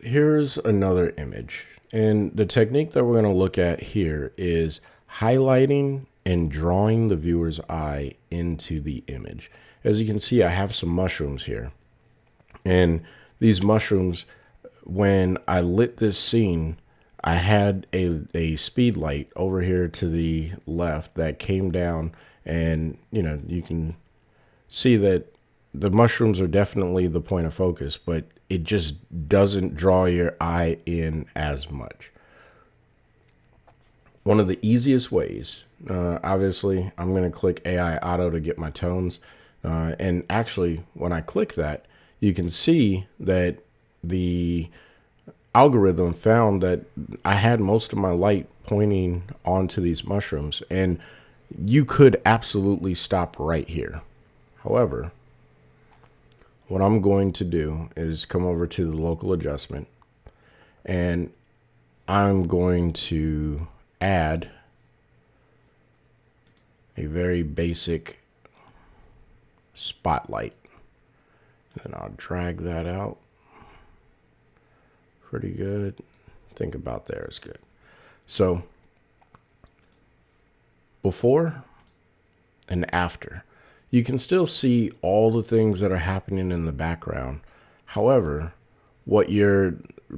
here's another image. And the technique that we're going to look at here is highlighting and drawing the viewer's eye into the image. As you can see, I have some mushrooms here. And these mushrooms, when I lit this scene, I had a speed light over here to the left that came down, and you can see that the mushrooms are definitely the point of focus, but it just doesn't draw your eye in as much. One of the easiest ways, obviously, I'm going to click AI Auto to get my tones. And actually, when I click that, you can see that the algorithm found that I had most of my light pointing onto these mushrooms. And you could absolutely stop right here. However, what I'm going to do is come over to the local adjustment, and I'm going to add a very basic spotlight. And I'll drag that out. Pretty good. Think about there is good. So before and after, you can still see all the things that are happening in the background. However, what you're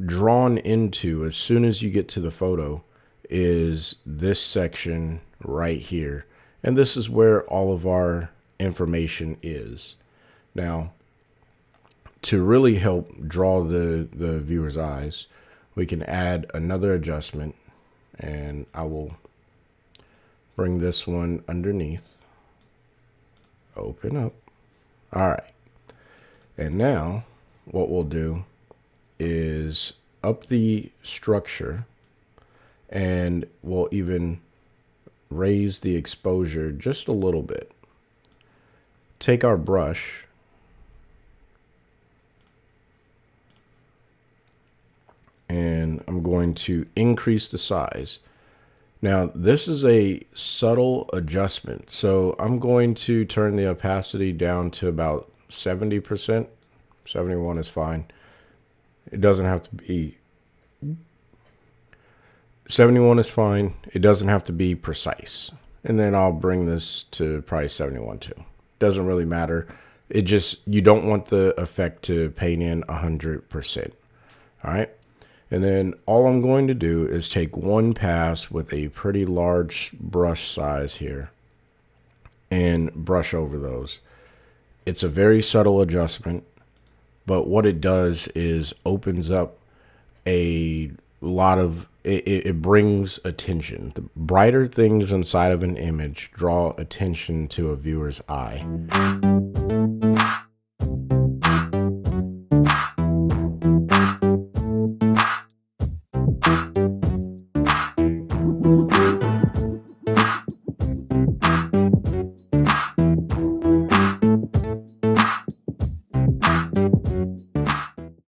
drawn into as soon as you get to the photo is this section right here. And this is where all of our information is. Now, to really help draw the viewer's eyes, we can add another adjustment, and I will bring this one underneath. Open up. All right. And now what we'll do is up the structure, and we'll even raise the exposure just a little bit. Take our brush and I'm going to increase the size. Now, this is a subtle adjustment, so I'm going to turn the opacity down to about 70%. 71 is fine. It doesn't have to be 71 is fine. It doesn't have to be precise. And then I'll bring this to probably 71 too. Doesn't really matter. It just, you don't want the effect to paint in 100%. All right. And then all I'm going to do is take one pass with a pretty large brush size here and brush over those. It's a very subtle adjustment, but what it does is opens up a lot of, it brings attention. The brighter things inside of an image draw attention to a viewer's eye.